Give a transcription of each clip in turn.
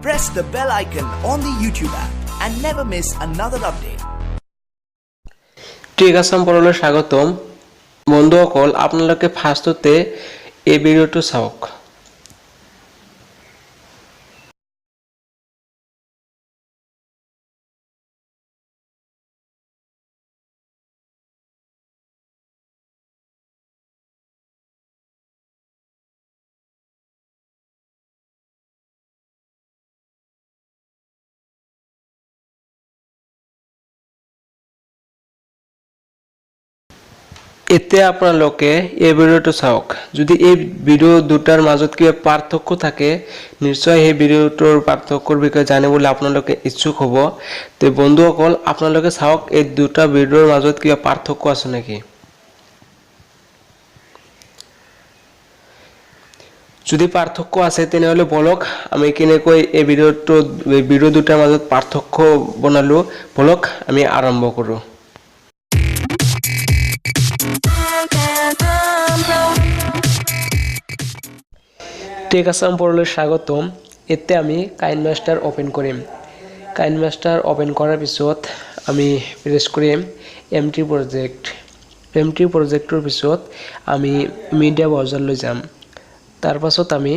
press the bell icon on the YouTube app and never miss another update. TecH Assam পৰলৈ স্বাগতম বন্ধুসকল আপোনালোকে ফাৰ্ষ্টতে এই ভিডিঅ'টো চাওক এতিয়া আপোনালোকে এই ভিডিঅ'টো চাওক যদি এই ভিডিঅ' দুটাৰ মাজত কিবা পাৰ্থক্য থাকে নিশ্চয় এই ভিডিঅ'টোৰ পাৰ্থক্যৰ বিষয়ে জানিবলৈ আপোনালোকে ইচ্ছুক হ'ব তে বন্ধুসকল আপোনালোকে চাওক এই দুটা ভিডিঅ'ৰ মাজত কিবা পাৰ্থক্য আছে নেকি যদি পাৰ্থক্য আছে তেনেহলে বলক আমি কেনেকৈ এই ভিডিঅ' দুটাৰ মাজত পাৰ্থক্য বনালো বলক আমি আৰম্ভ কৰো TecH Assam পৰলৈ স্বাগতম এতিয়া আমি Kinemaster ওপেন কৰিম Kinemaster ওপেন কৰাৰ পিছত আমি প্ৰেছ কৰিম এমটি প্ৰজেক্টৰ পিছত আমি মিডিয়া ব্ৰাউজাৰলৈ যাম তাৰ পাছত আমি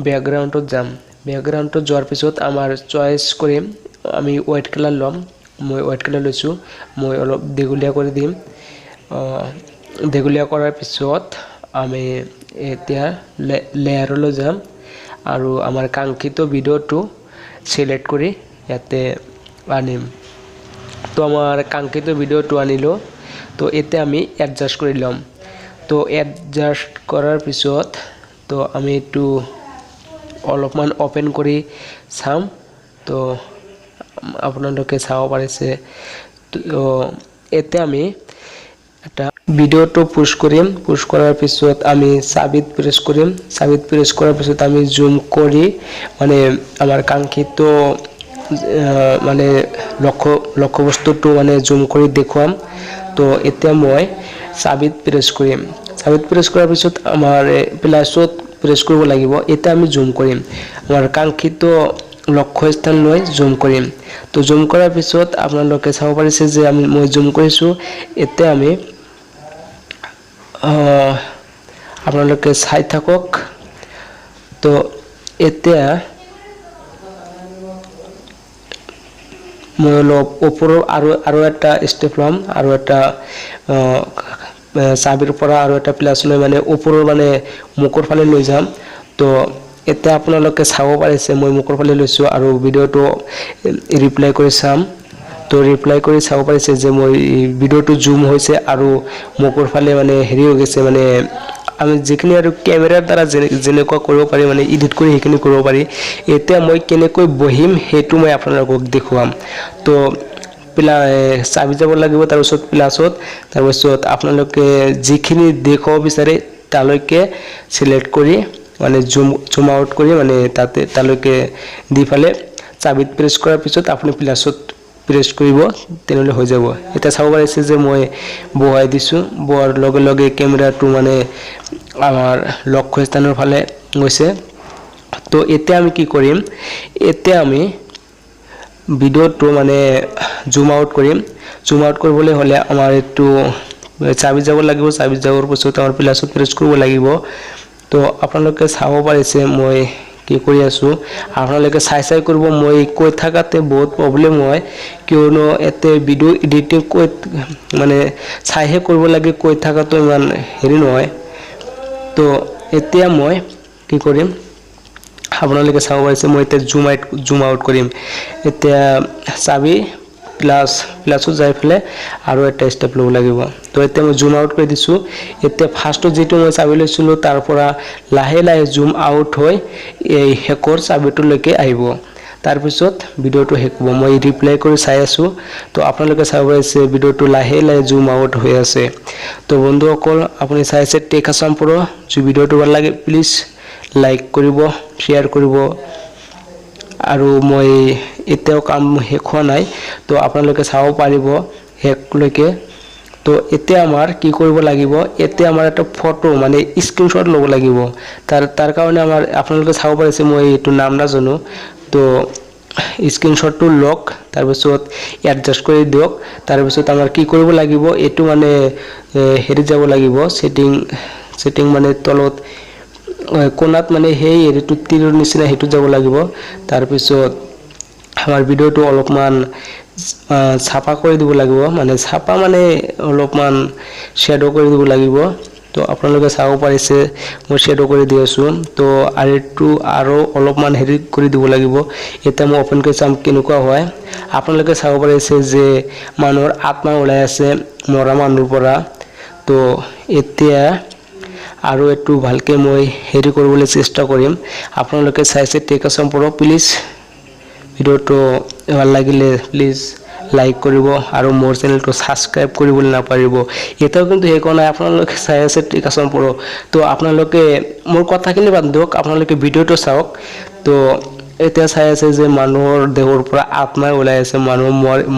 ব্যাকগ্ৰাউণ্ডত যাম ব্যাকগ্ৰাউণ্ডত যোৱাৰ পিছত আমাৰ চয়েস কৰিম আমি হোৱাইট কালাৰ লম মই হোৱাইট কালাৰ লৈছো মই অলপ দেগুলিয়া কৰি দিম দেগুলিয়া কৰাৰ পিছত আমি এতিয়া লেয়াৰলৈ যাম আৰু আমাৰ কাঙ্ক্ষিত ভিডিঅ'টো সিলেক্ট কৰি ইয়াতে আনিম তো আমাৰ কাঙ্ক্ষিত ভিডিঅ'টো আনিলো তো এতিয়া আমি এডজাস্ট কৰি লম তো এডজাস্ট কৰাৰ পিছত তো আমি এটো অলপমান ওপেন কৰি চাম তো আপোনালোকে চাব পাৰিছে তো এতিয়া আমি এটা ভিডিঅ'টো পুশ কৰিম পুশ কৰাৰ পিছত আমি সাবিত প্ৰেছ কৰিম সাবিত প্ৰেছ কৰাৰ পিছত আমি জুম কৰি মানে আমাৰ কাঙ্ক্ষিত মানে লক্ষ্য বস্তুটো মানে জুম কৰি দেখুৱাম তো এতিয়া মই সাবিত প্ৰেছ কৰিম সাবিত প্ৰেছ কৰাৰ পিছত আমাৰ প্লাছত প্ৰেছ কৰিব লাগিব এতিয়া আমি জুম কৰিম আমাৰ কাঙ্ক্ষিত লক্ষ্য স্থানলৈ জুম কৰিম তো জুম কৰাৰ পিছত আপোনালোকে চাব পাৰিছে যে মই জুম কৰিছো এতিয়া আমি আপোনালোকে চাই থাকক তো এতিয়া মই অলপ ওপৰৰ আৰু এটা ষ্টেপ লম আৰু এটা সাবিৰ পৰা আৰু এটা প্লাস লৈ মানে ওপৰৰ মানে মুখৰ ফালে লৈ যাম তো এতিয়া আপোনালোকে চাব পাৰিছে মই মুখৰ ফালে লৈছো আৰু ভিডিঅ'টো ৰিপ্লাই কৰি চাম তো ৰিপ্লাই কৰি চাব পাৰিছে যে মই ভিডিঅ'টো জুম হৈছে আৰু মুখৰ ফালে মানে হেৰি হৈ গৈছে মানে আমি যিখিনি আৰু ক্যামেৰাৰ দ্বাৰা যেনেকুৱা কৰিব পাৰি মানে এডিট কৰি হেখিনি কৰিব পাৰি এতিয়া মই কেনেকৈ বহিম হেতু মই আপোনালোকক দেখুৱাম তো চাবি যাব লাগিব তাৰ পিছত প্লাছত তাৰ পিছত আপোনালোকে যিখিনি দেখুৱাব বিচাৰে তালৈকে সিলেক্ট কৰি মানে জুম আউট কৰি মানে তালৈকে দিফালে চাবিত প্ৰেছ কৰাৰ পিছত আপুনি প্লাছত প্ৰেছ কৰিব তেনেলে হৈ যাব এটা চাব পাৰিছে যে মই বহাই দিছো বহাৰ লগে লগে ক্যামেৰাটো মানে আমাৰ লক্ষ্য স্থানৰ ফালে গৈছে তো এতিয়া আমি কি কৰিম এতিয়া আমি ভিডিঅ'টো মানে জুম আউট কৰিম জুম আউট কৰিবলৈ হলে আমাৰ এটো চাবি যাব লাগিব চাবি যাবৰ পিছত আমাৰ প্লাছত প্ৰেছ কৰিব লাগিব তো আপোনালোকে চাব পাৰিছে মই কি কৰি আছো আপোনালোকে চাই কৰিব মই কৈ থাকাতে বহুত প্ৰবলেম হয় কিয়নো এতে ভিডিও এডিটিং কৈ মানে চাইহে কৰিব লাগে কৈ থাকাটো ইমান হেৰি নহয় তো এতিয়া মই কি কৰিম আপোনালোকে চাব পাৰিছে মই এতিয়া জুম আউট কৰিম এতিয়া চাবি প্লাছত যাই ফেলে আৰু এটা ষ্টেপ লব লাগিব তো এতিয়া মই জুম আউট কৰি দিছো এতিয়া ফাৰ্ষ্টত যেটো মই চাবি লৈছিলো তাৰ পৰা লাহে লাহে জুম আউট হৈ এই হেকৰ চাবিটোলৈকে আহিব তাৰ পিছত ভিডিঅ'টো হেকব মই ৰিপ্লাই কৰি চাই আছো তো আপোনালোকে চাব পাৰিছে ভিডিঅ'টো লাহে লাহে জুম আউট হৈ আছে তো বন্ধুসকল আপুনি চাইছে TecH Assam Pro যদি ভিডিঅ'টো ভাল লাগে প্লিজ লাইক কৰিব শেয়াৰ কৰিব আৰু মই এতিয়াও কাম শেষ হোৱা নাই তো আপোনালোকে চাব পাৰিব হেকলৈকে তো এতিয়া আমাৰ কি কৰিব লাগিব এতিয়া আমাৰ এটা ফটো মানে স্ক্ৰিনশ্বট ল'ব লাগিব তাৰ কাৰণে আমাৰ আপোনালোকে চাব পাৰিছে মই এটো নাম না জানো তো স্ক্ৰীনশ্বটটো লওক, তাৰপিছত এডজাষ্ট কৰি দিয়ক। তাৰপিছত আমাৰ কি কৰিব লাগিব, এইটো মানে হেৰি যাব লাগিব, সেটিং মানে তলত কোণাত মানে সেই হেৰিটো তীৰৰ নিচিনা সেইটো যাব লাগিব। তাৰপিছত আমাৰ ভিডিঅ'টো অলপমান চাফা কৰি দিব লাগিব, মানে চাফা মানে অলপমান শ্বেডো কৰি দিব লাগিব। তো আপোনালোকে চাব পাৰিছে মই শ্বেডো কৰি দি আছোঁ। তো আৰু এইটো আৰু অলপমান হেৰি কৰি দিব লাগিব। এতিয়া মই অপেন কৰি চাম কেনেকুৱা হয়। আপোনালোকে চাব পাৰিছে যে মানুহৰ আত্মা ওলাই আছে মৰা মানুহৰ পৰা। তো এতিয়া আৰু এইটো ভালকৈ মই হেৰি কৰিবলৈ চেষ্টা কৰিম। আপোনালোকে চাইছে TecH Assam Pro, প্লিজ ভিডিঅ'টো ভাল লাগিলে প্লিজ লাইক কৰিব আৰু মোৰ চেনেলটো ছাবস্ক্ৰাইব কৰিবলৈ নাপাহৰিব। এতিয়াও কিন্তু শেষ হোৱা নাই, আপোনালোকে চাই আছে TecH Assam Pro। তো আপোনালোকে মোৰ কথাখিনি বাদ দিয়ক, আপোনালোকে ভিডিঅ'টো চাওক। তো এতিয়া চাই আছে যে মানুহৰ দেহৰ পৰা আত্মা ওলাই আছে, মানুহ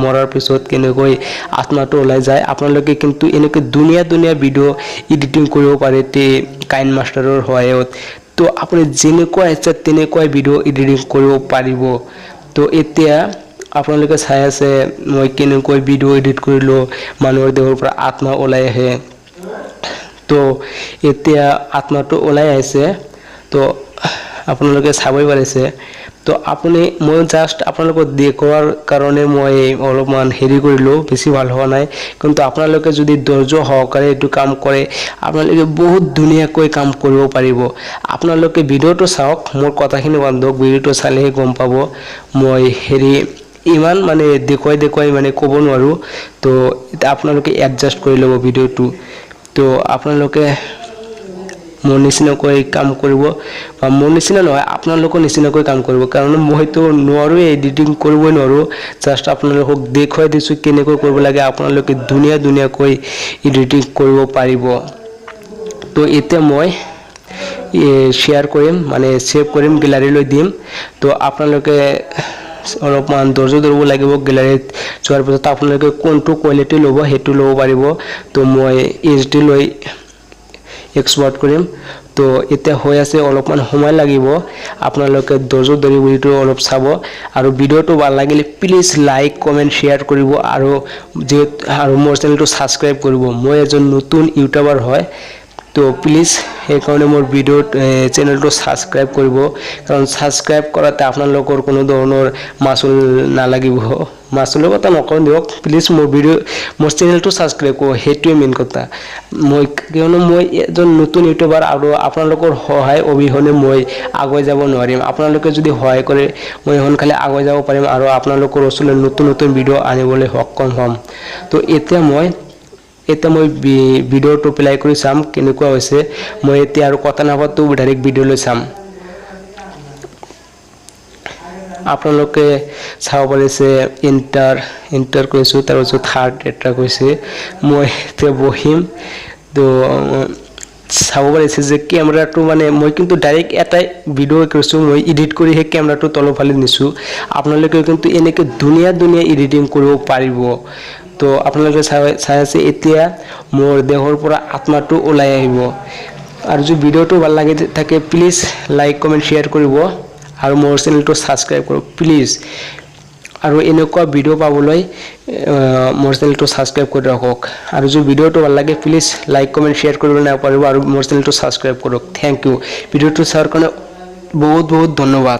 মৰাৰ পিছত কেনেকৈ আত্মাটো ওলাই যায়। আপোনালোকে কিন্তু এনেকৈ ধুনীয়া ভিডিঅ' এডিটিং কৰিব পাৰে কাইনমাষ্টাৰৰ সহায়ত। তো আপুনি যেনেকুৱা ইচ্ছা তেনেকুৱাই ভিডিঅ' এডিটিং কৰিব পাৰিব। তো এতিয়া আপোনালোকে চাই আছে মই কেনেকৈ ভিডিঅ' এডিট কৰিলোঁ, মানুহৰ দেহৰ পৰা আত্মা ওলাই আহে। তো এতিয়া আত্মাটো ওলাই আহিছে, তো আপোনালোকে চাবই পাৰিছে। তো মই জাষ্ট আপোনালোকক দেখুৱাৰ কাৰণে মই অলপমান হেৰি কৰিলোঁ, বেছি ভাল হোৱা নাই। কিন্তু আপোনালোকে যদি ধৈৰ্য সহকাৰে এইটো কাম কৰে, আপোনালোকে বহুত ধুনীয়াকৈ কাম কৰিব পাৰিব। আপোনালোকে ভিডিঅ'টো চাওক, মোৰ কথাখিনি বাদ দিয়ক, ভিডিঅ'টো চালেহে গম পাব। মই হেৰি ইমান মানে দেখুৱাই মানে ক'ব নোৱাৰোঁ। তো আপোনালোকে এডজাষ্ট কৰি ল'ব ভিডিঅ'টো। তো আপোনালোকে মোৰ নিচিনাকৈ কাম কৰিব, বা মোৰ নিচিনা নহয় আপোনালোকৰ নিচিনাকৈ কাম কৰিব। কাৰণ মইতো নোৱাৰোঁৱেই, এডিটিং কৰিবই নোৱাৰোঁ। জাষ্ট আপোনালোকক দেখুৱাই দিছোঁ কেনেকৈ কৰিব লাগে, আপোনালোকে ধুনীয়াকৈ এডিটিং কৰিব পাৰিব। তো এতিয়া মই শ্বেয়াৰ কৰিম, মানে ছেভ কৰিম, গেলাৰীলৈ দিম। তো আপোনালোকে অলপমান ধৈৰ্য ধৰিব লাগিব। গেলাৰীত যোৱাৰ পিছত আপোনালোকে কোনটো কোৱালিটি ল'ব সেইটো ল'ব পাৰিব। তো মই HD লৈ এক্সপৰ্ট কৰিম। তো এতিয়া হৈ আছে, অলপমান সময় লাগিব, আপোনালোকে ধৈৰ্য ধৰি ভিডিঅ'টো অলপ চাব। আৰু ভিডিঅ'টো ভাল লাগিলে প্লিজ লাইক কমেণ্ট শ্বেয়াৰ কৰিব, আৰু মোৰ চেনেলটো ছাবস্ক্ৰাইব কৰিব। মই এজন নতুন ইউটিউবাৰ হয়, তো প্লিজ সেইকাৰণে মোৰ চেনেলটো ছাবস্ক্ৰাইব কৰিব। কাৰণ ছাবস্ক্ৰাইব কৰাতে আপোনালোকৰ কোনো ধৰণৰ মাচুল নালাগিব। মাচুলৰ কথা নকওঁ দিয়ক, প্লিজ মোৰ চেনেলটো ছাবস্ক্ৰাইব কৰিব, সেইটোৱে মেইন কথা। কিয়নো মই এজন নতুন ইউটিউবাৰ, আৰু আপোনালোকৰ সহায় অবিহনে মই আগুৱাই যাব নোৱাৰিম। আপোনালোকে যদি সহায় কৰে মই সোনকালে আগুৱাই যাব পাৰিম, আৰু আপোনালোকৰ ওচৰলৈ নতুন ভিডিঅ' আনিবলৈ সক্ষম হ'ম। তো এতিয়া মই ভিডিঅ'টো প্লে কৰি চাম কেনেকুৱা হৈছে। মই এতিয়া আৰু কথা নাপাতো, ডাইৰেক্ট ভিডিঅ'লৈ চাম। আপোনালোকে চাব পাৰিছে এণ্টাৰ কৰিছোঁ, তাৰপিছত হাৰ্ট এটা কৈছে। মই এতিয়া বহিম। তো চাব পাৰিছে যে কেমেৰাটো মানে মই কিন্তু ডাইৰেক্ট এটাই ভিডিঅ' কৰিছোঁ, মই এডিট কৰি সেই কেমেৰাটো তলৰ ফালে নিছোঁ। আপোনালোকে কিন্তু এনেকৈ ধুনীয়া এডিটিং কৰিব পাৰিব। তো আপোনালোকে চাই আছে, এতিয়া মোৰ দেহৰ পৰা আত্মাটো ওলাই আহিব। আৰু যদি ভিডিঅ'টো ভাল লাগি থাকে প্লিজ লাইক কমেণ্ট শ্বেয়াৰ কৰিব, আৰু মোৰ চেনেলটো ছাবস্ক্ৰাইব কৰক প্লিজ। আৰু এনেকুৱা ভিডিঅ' পাবলৈ মোৰ চেনেলটো ছাবস্ক্ৰাইব কৰি ৰাখক। আৰু যদি ভিডিঅ'টো ভাল লাগে প্লিজ লাইক কমেণ্ট শ্বেয়াৰ কৰিবলৈ নাপাহৰিব, আৰু মোৰ চেনেলটো ছাবস্ক্ৰাইব কৰক। Thank you. ভিডিঅ'টো চোৱাৰ কাৰণে বহুত ধন্যবাদ।